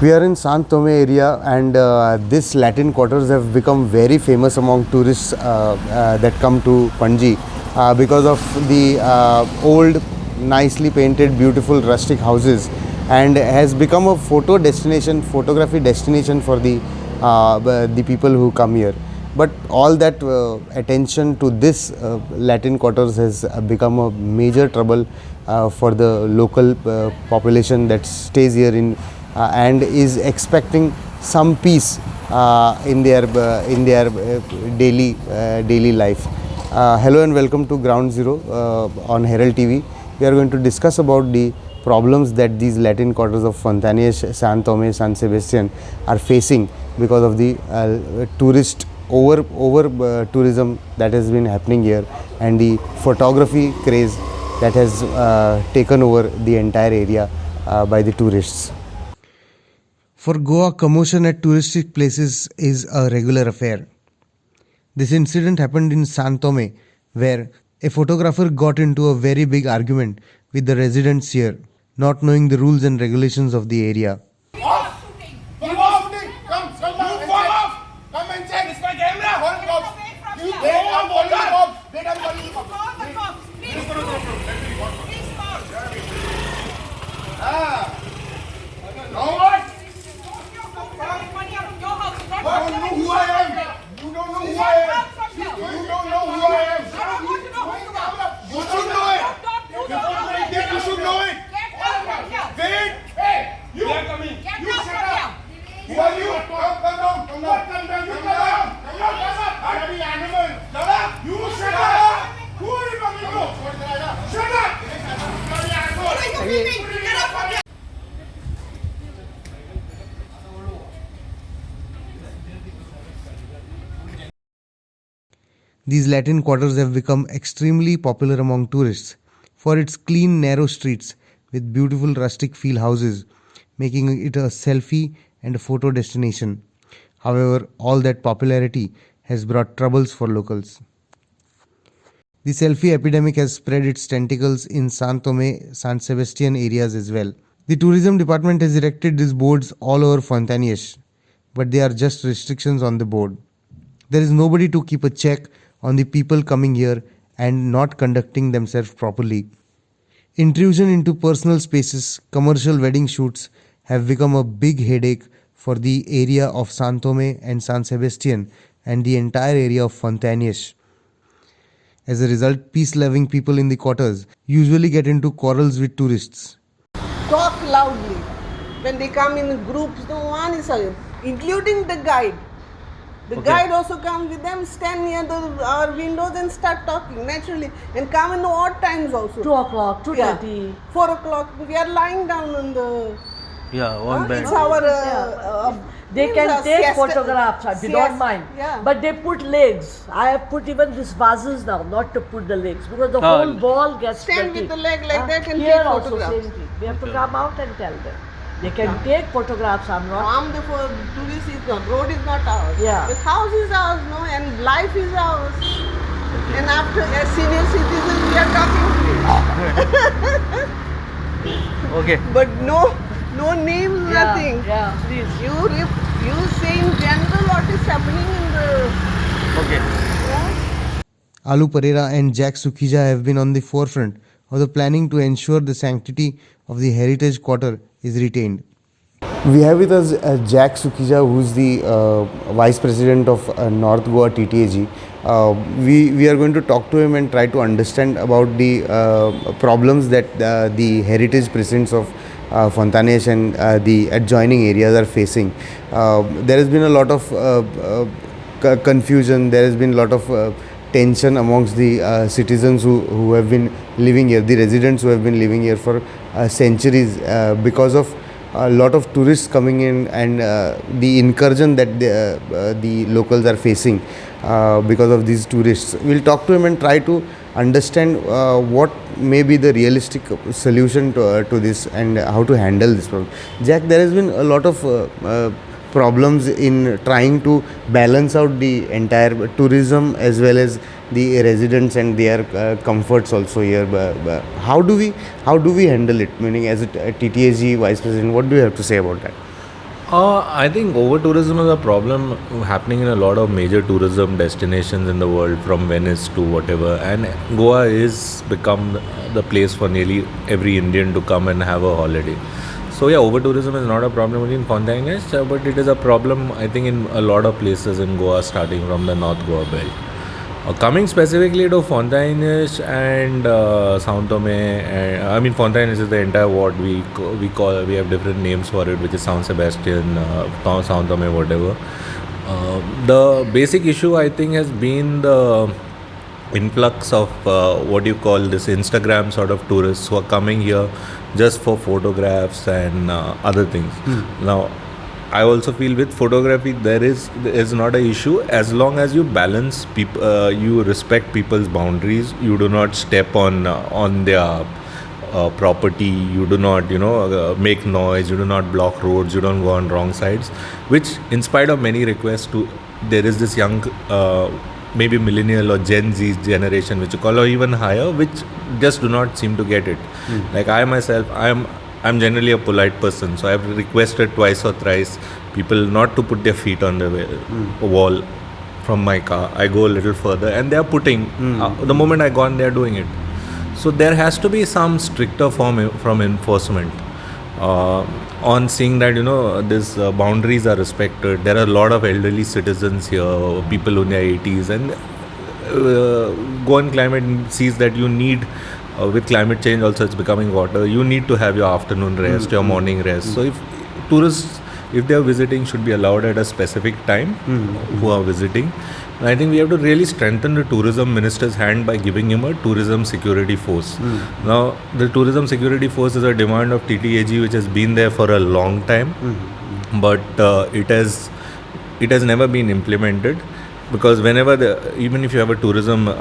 We are in Santo area, and this Latin quarters have become very famous among tourists that come to Panji because of the old, nicely painted, beautiful rustic houses, and has become a photography destination for the people who come here. But all that attention to this Latin quarters has become a major trouble for the local population that stays here and is expecting some peace in their daily life. Hello and welcome to Ground Zero on Herald TV. We are going to discuss about the problems that these Latin quarters of Fontanilles, Santo, San Sebastian are facing because of the tourist over tourism that has been happening here, and the photography craze that has taken over the entire area by the tourists. For Goa, commotion at touristic places is a regular affair. This incident happened in Santo, where a photographer got into a very big argument with the residents here, not knowing the rules and regulations of the area. These Latin quarters have become extremely popular among tourists for its clean, narrow streets with beautiful rustic feel houses, making it a selfie and a photo destination. However, all that popularity has brought troubles for locals. The selfie epidemic has spread its tentacles in Santo, San Sebastian areas as well. The tourism department has erected these boards all over Fontanilles, but they are just restrictions on the board. There is nobody to keep a check on the people coming here and not conducting themselves properly. Intrusion into personal spaces, commercial wedding shoots have become a big headache for the area of Santo and San Sebastian and the entire area of Fontanilles. As a result, peace-loving people in the quarters usually get into quarrels with tourists. Talk loudly. When they come in groups, no one is including the guide. The guide also comes with them, stand near our windows and start talking naturally, and come in odd times also. 2 o'clock, 2:30. 4 o'clock, we are lying down on the... on bed. It's our... they can take photographs, they don't mind. But they put legs. I have put even these vases now, not to put the legs, because the whole ball gets stand dirty. With the leg like that and here take also photographs. Same thing. We have to come out and tell them. They can take photographs, I'm not... tourist is not, road is not ours. The house is ours, no, and life is ours. And after as senior citizens, we are talking to you. But no names, nothing. Please. You say in general what is happening in the... Alu Pereira and Jack Sukia have been on the forefront of the planning to ensure the sanctity of the heritage quarter is retained. We have with us Jack Sukia, who is the Vice President of North Goa TTAG. We are going to talk to him and try to understand about the problems that the heritage precincts of Fontanilles and the adjoining areas are facing. There has been a lot of confusion, there has been a lot of tension amongst the citizens who have been living here, the residents who have been living here for centuries because of a lot of tourists coming in and the incursion that the locals are facing because of these tourists. We'll talk to him and try to understand what may be the realistic solution to this and how to handle this problem. Jack, there has been a lot of problems in trying to balance out the entire tourism as well as the residents and their comforts also here. How do we handle it? Meaning, as a TTAG Vice President, what do you have to say about that? I think over-tourism is a problem happening in a lot of major tourism destinations in the world, from Venice to whatever. And Goa is become the place for nearly every Indian to come and have a holiday. So yeah, over-tourism is not a problem only in Fontainebleau, but it is a problem, I think, in a lot of places in Goa, starting from the North Goa belt. Coming specifically to Fontainebleau and Santo, I mean Fontainebleau is the entire ward. We have different names for it, which is San Sebastian, Santo, whatever. The basic issue, I think, has been the influx of what you call this Instagram sort of tourists who are coming here just for photographs and other things. Now, I also feel with photography there is not an issue as long as you balance people, you respect people's boundaries. You do not step on their property. You do not make noise. You do not block roads. You don't go on wrong sides. Which, in spite of many requests, there is this young maybe millennial or Gen Z generation, which you call, or even higher, which just do not seem to get it. Like I myself, I'm generally a polite person, so I've requested twice or thrice people not to put their feet on the wall from my car. I go a little further and they're putting, the moment I go on, they're doing it. So there has to be some stricter form from enforcement on seeing that, these boundaries are respected. There are a lot of elderly citizens here, people in their 80s, and Goan climate sees that you need, with climate change also it's becoming hotter, you need to have your afternoon rest, your morning rest. So if tourists, if they are visiting, should be allowed at a specific time who are visiting. And I think we have to really strengthen the tourism minister's hand by giving him a tourism security force. Now, the tourism security force is a demand of TTAG which has been there for a long time, but it has never been implemented, because even if you have a tourism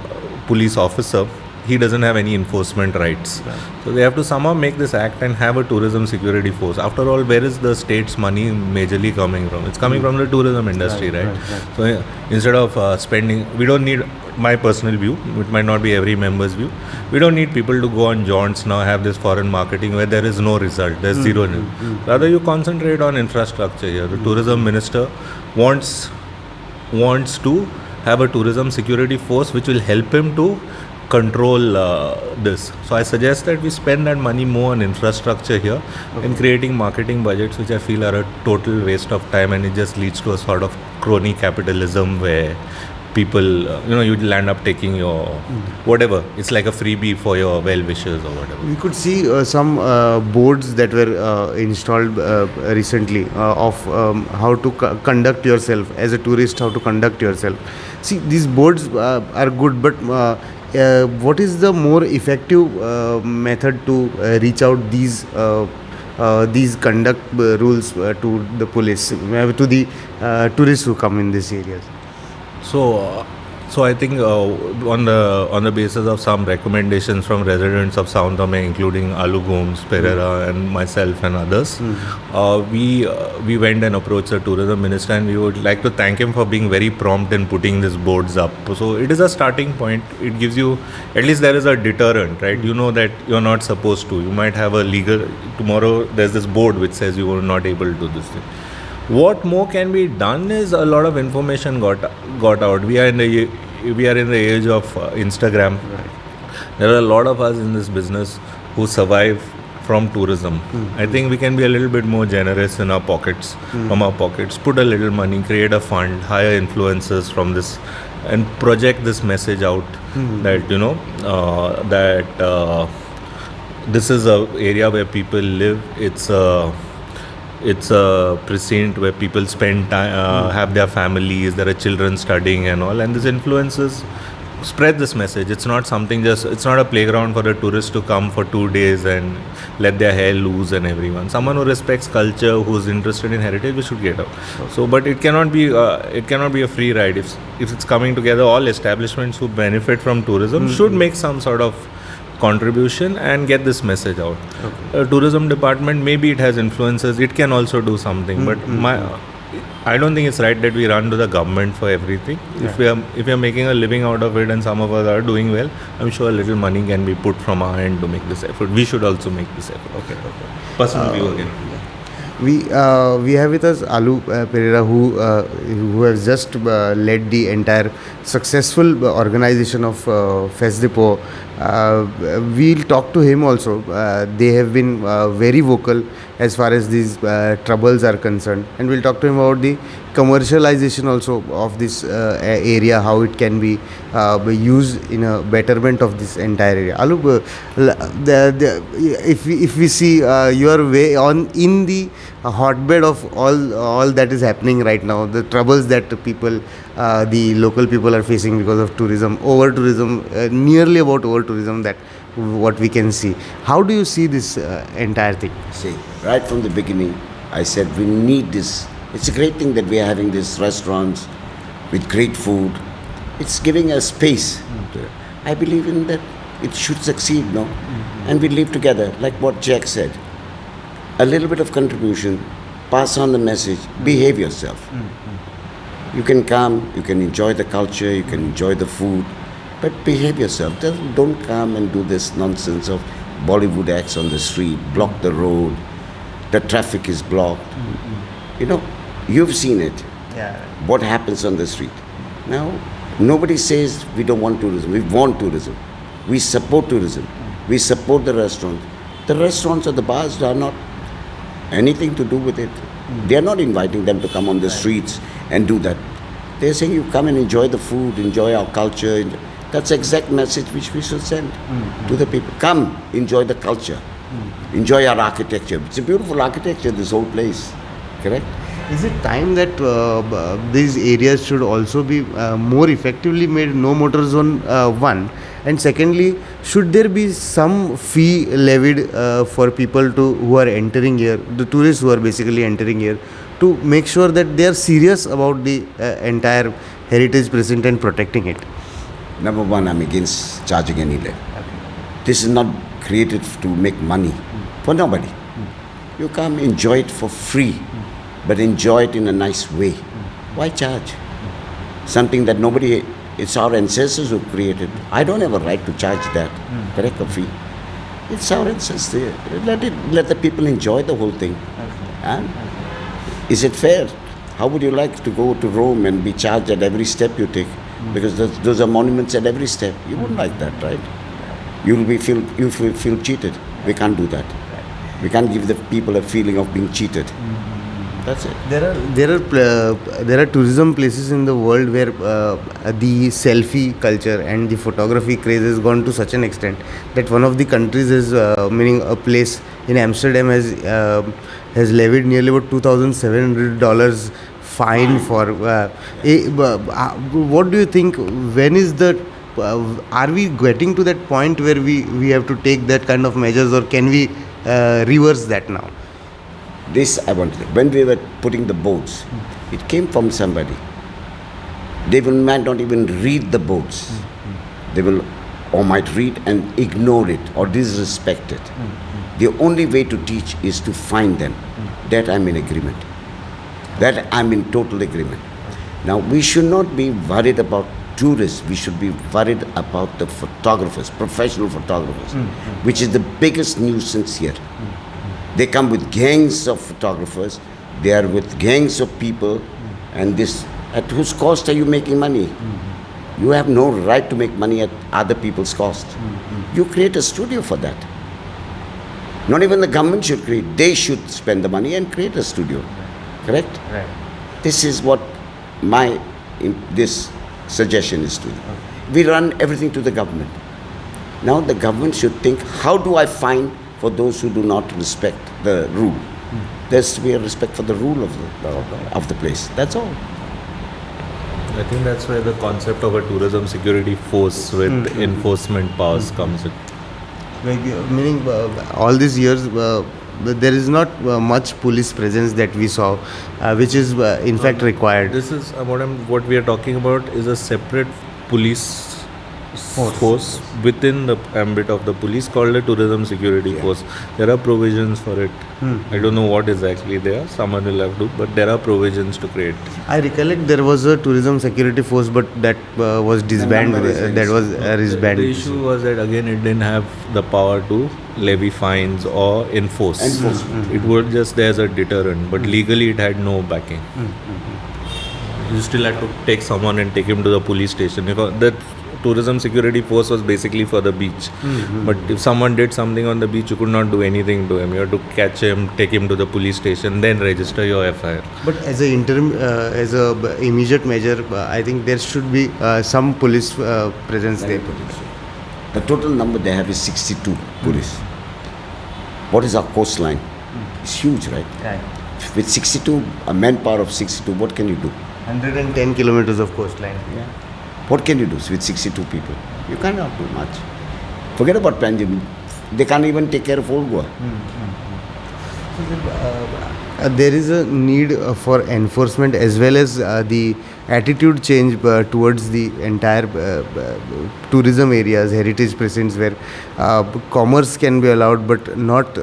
police officer, he doesn't have any enforcement rights. So they have to somehow make this act and have a tourism security force. After all, where is the state's money majorly coming from? It's coming from the tourism industry, right? So instead of spending, we don't need, my personal view, it might not be every member's view, we don't need people to go on jaunts now, have this foreign marketing where there is no result, there's zero. Rather, you concentrate on infrastructure here. The tourism minister wants to have a tourism security force which will help him to control this. So I suggest that we spend that money more on infrastructure here and creating marketing budgets, which I feel are a total waste of time, and it just leads to a sort of crony capitalism where people, you'd land up taking your whatever. It's like a freebie for your well-wishers or whatever. We could see some boards that were installed recently of how to conduct yourself as a tourist, how to conduct yourself. See, these boards are good, but what is the more effective method to reach out these conduct rules to the police, to the tourists who come in these areas? So I think on the basis of some recommendations from residents of Sao Tome, including Alu Gomes, Pereira, and myself and others, we went and approached the tourism minister, and we would like to thank him for being very prompt in putting these boards up. So it is a starting point. It gives you, at least there is a deterrent, right? You know that you're not supposed to. You might have a legal, tomorrow there's this board which says you are not able to do this thing. What more can be done is a lot of information got out. We are in the age of Instagram. Right. There are a lot of us in this business who survive from tourism. I think we can be a little bit more generous in our pockets, from our pockets, put a little money, create a fund, hire influencers from this, and project this message out that this is a area where people live. It's a precinct where people spend time, have their families, there are children studying and all, and these influencers spread this message. It's not something it's not a playground for a tourist to come for 2 days and let their hair loose and everyone. Someone who respects culture, who's interested in heritage, we should get out. So, but it cannot be a free ride. If it's coming together, all establishments who benefit from tourism should make some sort of contribution and get this message out. Tourism department, maybe it has influences, it can also do something, but I don't think it's right that we run to the government for everything. If we are making a living out of it and some of us are doing well, I'm sure a little money can be put from our end to make this effort. We should also make this effort. Personal view again. We have with us Alu Pereira, who has just led the entire successful organization of Fest Depot. We'll talk to him also. They have been very vocal as far as these troubles are concerned, and we'll talk to him about the commercialization also of this area, how it can be used in a betterment of this entire area. Alu, if we see your way on in the hotbed of all that is happening right now, the troubles that people, the local people are facing because of tourism, over tourism, nearly about over tourism, that what we can see. How do you see this entire thing? See, right from the beginning, I said we need this. It's a great thing that we are having these restaurants with great food. It's giving us space. I believe in that. It should succeed, no? And we live together, like what Jack said. A little bit of contribution, pass on the message, behave yourself. You can come, you can enjoy the culture, you can enjoy the food, but behave yourself. Don't come and do this nonsense of Bollywood acts on the street, block the road, the traffic is blocked. You know, you've seen it. Yeah. What happens on the street. Now, nobody says we don't want tourism. We want tourism. We support tourism. We support the restaurants. The restaurants or the bars are not anything to do with it. They are not inviting them to come on the streets and do that. They are saying you come and enjoy the food, enjoy our culture. That's the exact message which we should send to the people. Come, enjoy the culture. Enjoy our architecture. It's a beautiful architecture, this whole place. Correct? Is it time that these areas should also be more effectively made no motor zone, one? And secondly, should there be some fee levied for people who are entering here, the tourists who are basically entering here, to make sure that they are serious about the entire heritage precinct and protecting it? Number one, I'm against charging any levy. This is not created to make money for nobody. You come, enjoy it for free, but enjoy it in a nice way. Why charge? Something that nobody, it's our ancestors who created. I don't have a right to charge that, correct, a fee. It's our ancestors. Let the people enjoy the whole thing. And is it fair? How would you like to go to Rome and be charged at every step you take? Because those are monuments at every step. You wouldn't like that, right? You feel cheated. We can't do that. We can't give the people a feeling of being cheated. That's it. There are tourism places in the world where the selfie culture and the photography craze has gone to such an extent that one of the countries is, meaning a place in Amsterdam, has levied nearly about $2,700 fine for. What do you think? When is the? Are we getting to that point where we have to take that kind of measures, or can we reverse that now? This I wanted. When we were putting the boards, it came from somebody. They might not even read the boards. They will, or might read and ignore it or disrespect it. The only way to teach is to find them. That I'm in agreement. That I'm in total agreement. Now we should not be worried about tourists. We should be worried about the photographers, professional photographers, which is the biggest nuisance here. They come with gangs of photographers, they are with gangs of people, and this, at whose cost are you making money? You have no right to make money at other people's cost. You create a studio for that. Not even the government should create, they should spend the money and create a studio. Correct? Right. This is what this suggestion is to you. We run everything to the government. Now the government should think, how do I find for those who do not respect the rule? There has to be a respect for the rule of the place. That's all. I think that's where the concept of a tourism security force with enforcement powers comes in. Meaning, all these years, there is not much police presence that we saw, which is in fact required. This is what we are talking about is a separate police force within the ambit of the police called a tourism security force. There are provisions for it. I don't know what exactly they are. Someone will have to, but there are provisions to create. I recollect there was a tourism security force, but that was disbanded. That was disbanded. The issue was that again it didn't have the power to levy fines or enforce. It was just there as a deterrent, but legally it had no backing. You still had to take someone and take him to the police station. If the tourism security force was basically for the beach, but if someone did something on the beach, you could not do anything to him. You had to catch him, take him to the police station, then register your FIR. But as a interim, as a immediate measure, I think there should be some police presence there. The total number they have is 62 police. What is our coastline? It's huge, right? With 62, a manpower of 62, what can you do? 110 kilometers of coastline. What can you do with 62 people? You cannot do much. Forget about PANJIM. They can't even take care of old Goa. There is a need for enforcement as well as the attitude change towards the entire tourism areas, heritage precincts, where commerce can be allowed, but not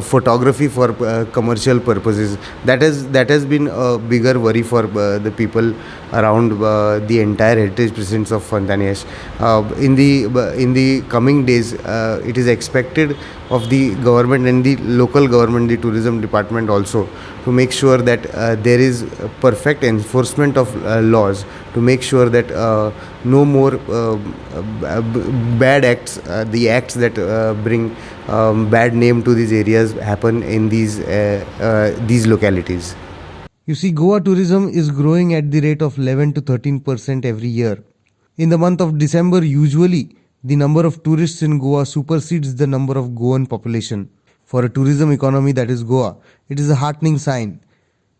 photography for commercial purposes. That has been a bigger worry for the people around the entire heritage precincts of Fontaniash. In the coming days, it is expected of the government and the local government, the tourism department also, to make sure that there is perfect enforcement of laws, to make sure that no more bad acts, the acts that bring bad name to these areas happen in these localities. You see, Goa tourism is growing at the rate of 11 to 13% every year. In the month of December, usually the number of tourists in Goa supersedes the number of Goan population. For a tourism economy that is Goa, it is a heartening sign.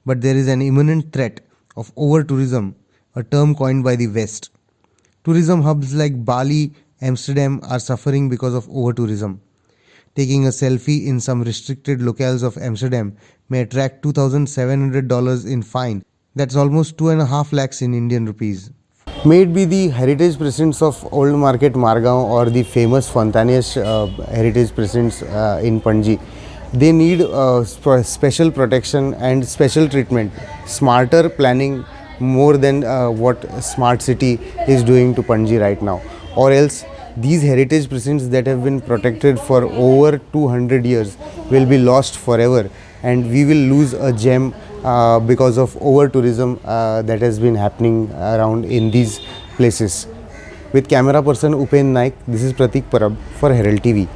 But there is an imminent threat of over-tourism, a term coined by the West. Tourism hubs like Bali, Amsterdam are suffering because of over-tourism. Taking a selfie in some restricted locales of Amsterdam may attract $2,700 in fine. That's almost 2.5 lakhs in Indian rupees. May it be the heritage precincts of Old Market Margaon or the famous Fontaniash heritage precincts in Panji, they need special protection and special treatment, smarter planning more than what Smart City is doing to Panji right now. Or else these heritage precincts that have been protected for over 200 years will be lost forever, and we will lose a gem because of over tourism that has been happening around in these places. With camera person Upen Naik, this is Pratik Parab for Herald TV.